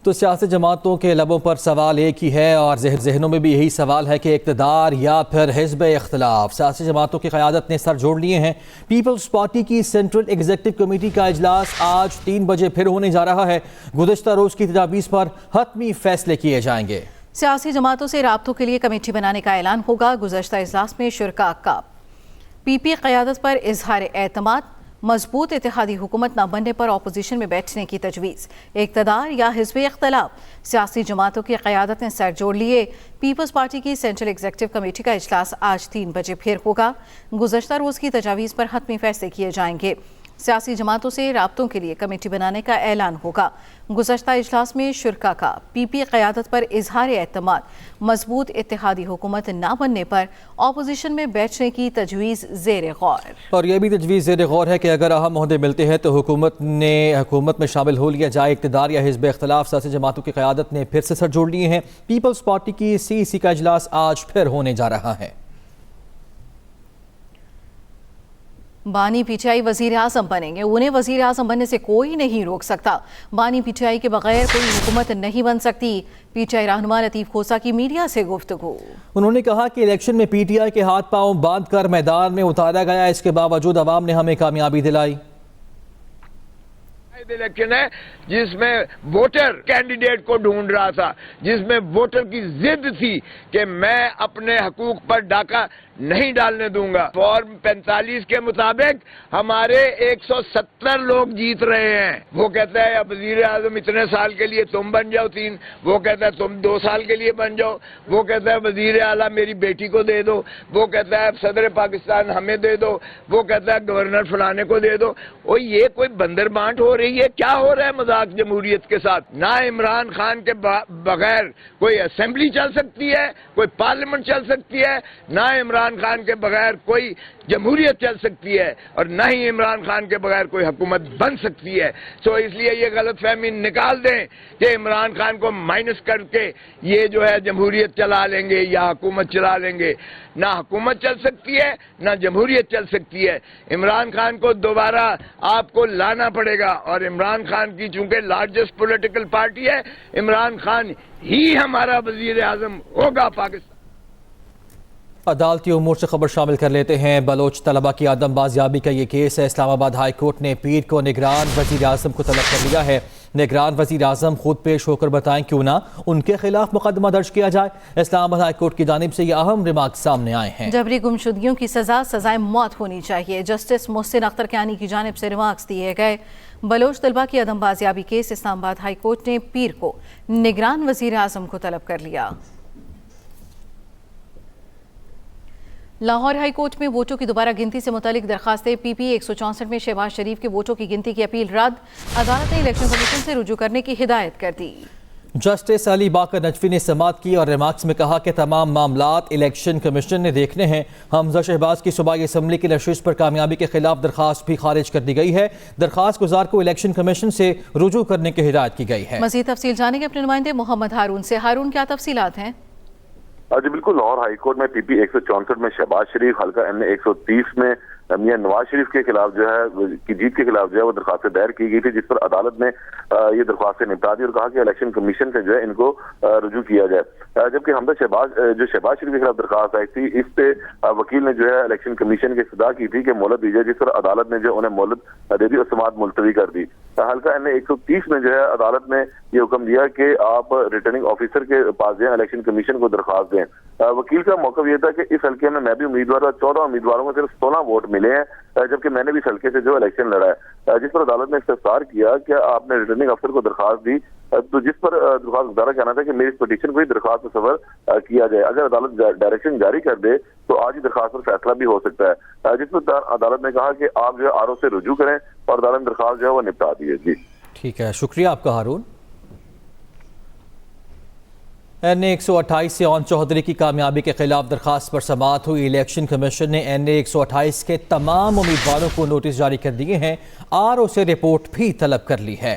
تو سیاسی جماعتوں کے لبوں پر سوال ایک ہی ہے اور ذہنوں میں بھی یہی سوال ہے کہ اقتدار یا پھر حزب اختلاف۔ سیاسی جماعتوں کی قیادت نے سر جوڑ لیے ہیں۔ پیپلز پارٹی کی سینٹرل ایگزیکٹو کمیٹی کا اجلاس آج 3 بجے پھر ہونے جا رہا ہے۔ گزشتہ روز کی تجاویز پر حتمی فیصلے کیے جائیں گے۔ سیاسی جماعتوں سے رابطوں کے لیے کمیٹی بنانے کا اعلان ہوگا۔ گزشتہ اجلاس میں شرکاء کا پی پی قیادت پر اظہار اعتماد، مضبوط اتحادی حکومت نہ بننے پر اپوزیشن میں بیٹھنے کی تجویز، اقتدار یا حزب اختلاف، سیاسی جماعتوں کی قیادت نے سر جوڑ لیے۔ پیپلز پارٹی کی سینٹرل ایگزیکٹو کمیٹی کا اجلاس آج 3 بجے پھر ہوگا۔ گزشتہ روز کی تجاویز پر حتمی فیصلے کیے جائیں گے۔ سیاسی جماعتوں سے رابطوں کے لیے کمیٹی بنانے کا اعلان ہوگا۔ گزشتہ اجلاس میں شرکاء کا پی پی قیادت پر اظہار اعتماد، مضبوط اتحادی حکومت نہ بننے پر اپوزیشن میں بیٹھنے کی تجویز زیر غور۔ اور یہ بھی تجویز زیر غور ہے کہ اگر اہم عہدے ملتے ہیں تو حکومت میں شامل ہو لیا جائے۔ اقتدار یا حزب اختلاف، سیاسی جماعتوں کی قیادت نے پھر سے سر جوڑ لیے ہیں۔ پیپلز پارٹی کی CEC کا اجلاس آج پھر ہونے جا رہا ہے۔ بانی پی ٹی آئی وزیر اعظم بنیں گے، انہیں وزیر اعظم بننے سے کوئی نہیں روک سکتا۔ بانی پی ٹی آئی کے بغیر کوئی حکومت نہیں بن سکتی۔ پی ٹی آئی رہنما لطیف کھوسہ کی میڈیا سے گفتگو۔ انہوں نے کہا کہ الیکشن میں پی ٹی آئی کے ہاتھ پاؤں باندھ کر میدان میں اتارا گیا، اس کے باوجود عوام نے ہمیں کامیابی دلائی۔ الیکشن ہے جس میں ووٹر کینڈیڈیٹ کو ڈھونڈ رہا تھا، جس میں ووٹر کی ضد تھی کہ میں اپنے حقوق پر ڈاکہ نہیں ڈالنے دوں گا۔ فارم 45 کے مطابق ہمارے 170 لوگ جیت رہے ہیں۔ وہ کہتا ہے اب وزیر اعظم اتنے سال کے لیے تم بن جاؤ 3، وہ کہتا ہے تم 2 سال کے لیے بن جاؤ، وہ کہتا ہے وزیر اعلیٰ میری بیٹی کو دے دو، وہ کہتا ہے صدر پاکستان ہمیں دے دو، وہ کہتا ہے گورنر فلانے کو دے دو۔ اور یہ کوئی بندر بانٹ ہو رہی ہے؟ کیا ہو رہا ہے مذاق جمہوریت کے ساتھ؟ نہ عمران خان کے بغیر کوئی اسمبلی چل سکتی ہے، کوئی پارلیمنٹ چل سکتی ہے، نہ عمران خان کے بغیر کوئی جمہوریت چل سکتی ہے، اور نہ ہی عمران خان کے بغیر کوئی حکومت بن سکتی ہے۔ سو اس لیے یہ غلط فہمی نکال دیں کہ عمران خان کو مائنس کر کے یہ جو ہے جمہوریت چلا لیں گے یا حکومت چلا لیں گے۔ نہ حکومت چل سکتی ہے نہ جمہوریت چل سکتی ہے۔ عمران خان کو دوبارہ آپ کو لانا پڑے گا، اور عمران خان کی چونکہ لارجسٹ پولیٹیکل پارٹی ہے، عمران خان ہی ہمارا وزیر اعظم ہوگا پاکستان۔ عدالتی امور سے خبر شامل کر لیتے ہیں۔ بلوچ طلبہ کی عدم بازیابی کا یہ کیس ہے۔ اسلام آباد ہائی کورٹ نے پیر کو نگران وزیر اعظم کو طلب کر لیا ہے۔ نگران وزیر اعظم خود پیش ہو کر بتائیں کیوں نہ ان کے خلاف مقدمہ درج کیا جائے۔ اسلام آباد ہائی کورٹ کی جانب سے یہ اہم ریمارک سامنے آئے ہیں۔ جبری گمشدگیوں کی سزائے موت ہونی چاہیے، جسٹس محسن اختر کیانی کی جانب سے ریمارکس دیے گئے۔ بلوچ طلبہ کی عدم بازیابی کیس، اسلام آباد ہائی کورٹ نے پیر کو نگران وزیر اعظم کو طلب کر لیا۔ لاہور ہائی کورٹ میں ووٹوں کی دوبارہ گنتی سے متعلق درخواستیں پی 164 میں شہباز شریف کے ووٹوں کی گنتی کی اپیل رد، عدالت نے الیکشن کمیشن سے رجوع کرنے کی ہدایت کر دی۔ جسٹس علی باقر نجفی نے سماعت کی اور ریمارکس میں کہا کہ تمام معاملات الیکشن کمیشن نے دیکھنے ہیں۔ حمزہ شہباز کی صوبائی اسمبلی کی نشست پر کامیابی کے خلاف درخواست بھی خارج کر دی گئی ہے۔ درخواست گزار کو الیکشن کمیشن سے رجوع کرنے کی ہدایت کی گئی ہے۔ مزید تفصیل جانیں گے اپنے نمائندے محمد ہارون سے۔ ہارون، کیا تفصیلات ہیں؟ جی بالکل، لاہور ہائی کورٹ میں پی 164 میں شہباز شریف، حلقہ این 130 میں میاں نواز شریف کے خلاف جو ہے کی جیت کے خلاف جو ہے وہ درخواستیں دائر کی گئی تھی، جس پر عدالت نے یہ درخواستیں نپٹا دی اور کہا کہ الیکشن کمیشن سے جو ہے ان کو رجوع کیا جائے۔ جبکہ حمزہ شہباز شریف کے خلاف درخواست آئی تھی، اس پہ وکیل نے جو ہے الیکشن کمیشن کی استدعا کی تھی کہ مہلت دی جائے، جس پر عدالت نے جو انہیں مہلت دے دی اور سماعت ملتوی کر دی۔ حلقہ این 130 میں جو ہے عدالت نے یہ حکم دیا کہ آپ ریٹرننگ آفیسر کے پاس جائیں، الیکشن کمیشن کو درخواست دیں۔ وکیل کا موقف یہ تھا کہ اس حلقے میں بھی امیدوار اور 14 امیدواروں کو صرف 16 ووٹ ملے ہیں، جبکہ میں نے بھی اس حلقے سے جو الیکشن لڑا ہے، جس پر عدالت نے استفسار کیا کہ آپ نے ریٹرننگ افسر کو درخواست دی، تو جس پر درخواست گزارا کہنا تھا کہ میری پٹیشن کو ہی درخواست مصور کیا جائے، اگر عدالت ڈائریکشن جاری کر دے تو آج ہی درخواست پر فیصلہ بھی ہو سکتا ہے، جس پر عدالت نے کہا کہ آپ جو ہے RO سے رجوع کریں اور عدالت نے درخواست جو ہے وہ نپٹا دی ہے۔ جی ٹھیک ہے، شکریہ آپ کا ہارون۔ این 128 سے اون چودھری کی کامیابی کے خلاف درخواست پر سماعت ہوئی۔ الیکشن کمیشن نے این 128 کے تمام امیدواروں کو نوٹس جاری کر دیے ہیں، RO سے رپورٹ بھی طلب کر لی ہے۔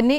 NA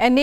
NA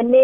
NA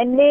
NA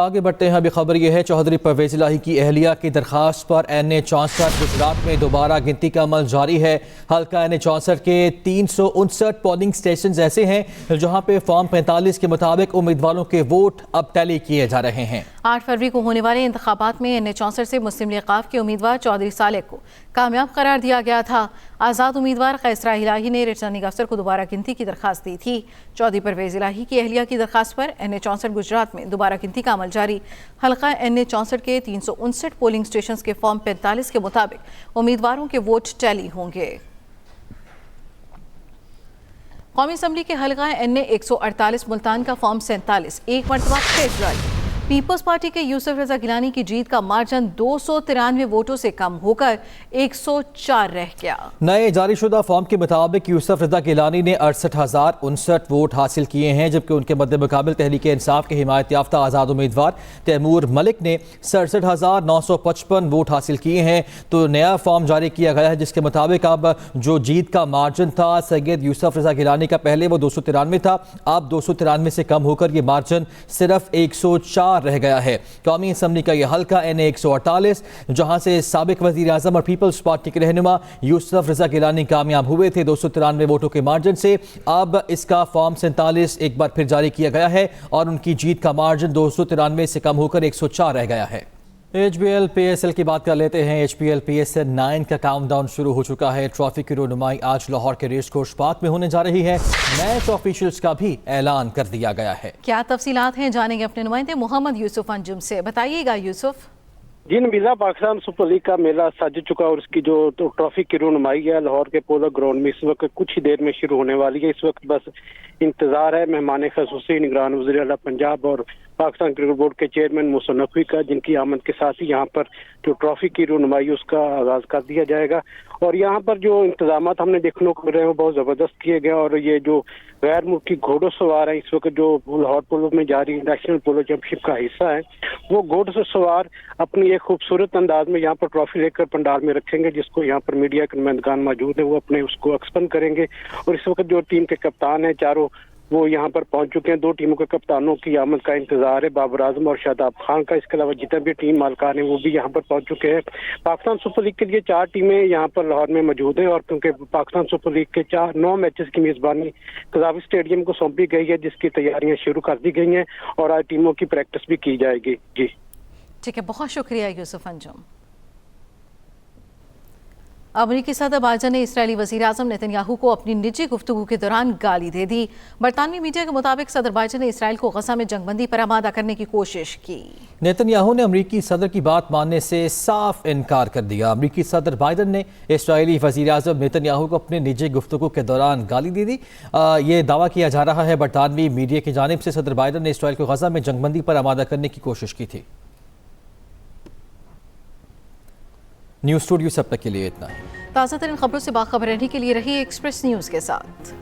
آگے بڑھتے ہیں. ابھی خبر یہ ہے چودھری پرویز الہی کی اہلیہ کی درخواست پر NA64 گجرات میں دوبارہ گنتی کا عمل جاری ہے. حلقہ NA64 کے 359 پولنگ سٹیشنز ایسے ہیں جہاں پہ فارم 45 کے مطابق امیدواروں کے ووٹ اب ٹیلی کیے جا رہے ہیں. 8 فروری کو ہونے والے انتخابات میں NA64 سے مسلم لیگ ق کے امیدوار چودھری صالح کو کامیاب قرار دیا گیا تھا. آزاد امیدوار قیسرہ الہی نے ریٹرننگ افسر کو دوبارہ گنتی کی درخواست دی تھی. چودھری پرویز الہی کی اہلیہ کی درخواست پر NA64 گجرات میں دوبارہ گنتی کا عمل جاری. حلقہ NA64 کے 359 پولنگ سٹیشنز کے فارم 45 کے مطابق امیدواروں کے ووٹ ٹیلی ہوں گے. قومی اسمبلی کے حلقہ NA148 ملتان کا فارم 47 ایک مرتبہ پھر جاری. پیپلز پارٹی کے یوسف رضا گیلانی کی جیت کا مارجن 293 ووٹوں سے کم ہو کر 104 رہ گیا. نئے جاری شدہ فارم کے مطابق یوسف رضا گیلانی نے 68,059 ووٹ حاصل کیے ہیں، جبکہ ان کے مد مقابل تحریک انصاف کے حمایت یافتہ آزاد امیدوار تیمور ملک نے 67,955 ووٹ حاصل کیے ہیں. تو نیا فارم جاری کیا گیا ہے جس کے مطابق اب جو جیت کا مارجن تھا سید یوسف رضا گیلانی کا پہلے وہ 293 تھا، اب 293 سے کم ہو کر یہ مارجن صرف 104 رہ گیا ہے. قومی اسمبلی کا یہ حلقہ NA148 جہاں سے سابق وزیر اعظم اور پیپلز پارٹی کے رہنما یوسف رضا گیلانی کامیاب ہوئے تھے 293 ووٹوں کے مارجن سے. اب اس کا فارم 47 ایک بار پھر جاری کیا گیا ہے اور ان کی جیت کا مارجن 293 سے کم ہو کر 104 رہ گیا ہے. HBL PSL کی بات کر لیتے ہیں. HBL PSL 9 کا کاؤنٹ ڈاؤن شروع ہو چکا ہے. ٹرافی کی رونمائی آج لاہور کے ریس کورس پارک میں ہونے جا رہی ہے. میچ آفیشلز کا بھی اعلان کر دیا گیا ہے. کیا تفصیلات ہیں جانیں گے اپنے نمائندے محمد یوسف انجم سے. بتائیے گا یوسف. جی نبیلہ، پاکستان سپر لیگ کا میلہ سج چکا اور اس کی جو ٹرافی کی رونمائی ہے لاہور کے پولو گراؤنڈ میں اس وقت کچھ ہی دیر میں شروع ہونے والی ہے. اس وقت بس انتظار ہے مہمان خصوصی نگران وزیر اعلیٰ پنجاب اور پاکستان کرکٹ بورڈ کے چیئرمین محسن نقوی کا، جن کی آمد کے ساتھ ہی یہاں پر جو ٹرافی کی رونمائی اس کا آغاز کر دیا جائے گا. اور یہاں پر جو انتظامات ہم نے دیکھنے کو مل رہے ہیں وہ بہت زبردست کیے گئے. اور یہ جو غیر ملکی گھوڑوں سوار ہیں اس وقت جو لاہور پولو میں جاری نیشنل پولو چیمپئن شپ کا حصہ ہے، وہ گھوڑ سے سوار اپنی ایک خوبصورت انداز میں یہاں پر ٹرافی لے کر پنڈال میں رکھیں گے، جس کو یہاں پر میڈیا کے نمائندگان موجود ہیں وہ اپنے اس کو ایکسپن کریں گے. اور اس وقت جو ٹیم کے کپتان ہیں چاروں وہ یہاں پر پہنچ چکے ہیں. 2 ٹیموں کے کپتانوں کی آمد کا انتظار ہے، بابر اعظم اور شاداب خان کا. اس کے علاوہ جتنے بھی ٹیم مالکان ہیں وہ بھی یہاں پر پہنچ چکے ہیں. پاکستان سپر لیگ کے لیے 4 ٹیمیں یہاں پر لاہور میں موجود ہیں اور کیونکہ پاکستان سپر لیگ کے 9 میچز کی میزبانی قذافی اسٹیڈیم کو سونپی گئی ہے، جس کی تیاریاں شروع کر دی گئی ہیں اور آج ٹیموں کی پریکٹس بھی کی جائے گی. جی ٹھیک ہے، بہت شکریہ یوسف انجم. امریکی صدر بائیڈن نے اسرائیلی وزیر اعظم نیتن یاہو کو اپنی نجی گفتگو کے دوران گالی دے دی. برطانوی میڈیا کے مطابق صدر بائیڈن نے اسرائیل کو غزہ میں جنگ بندی پر آمادہ کرنے کی کوشش کی. نیتن یاہو نے امریکی صدر کی بات ماننے سے صاف انکار کر دیا. امریکی صدر بائیڈن نے اسرائیلی وزیر اعظم نیتن یاہو کو اپنے نجی گفتگو کے دوران گالی دے دی. یہ دعویٰ کیا جا رہا ہے برطانوی میڈیا کی جانب سے صدر بائیڈن نے اسرائیل کو غزہ میں جنگ بندی پر آمادہ کرنے کی کوشش کی تھی. نیوز اسٹوڈیو سے اب تک کے لیے اتنا ہی. تازہ ترین خبروں سے باخبر رہنے کے لیے رہیے ایکسپریس نیوز کے ساتھ.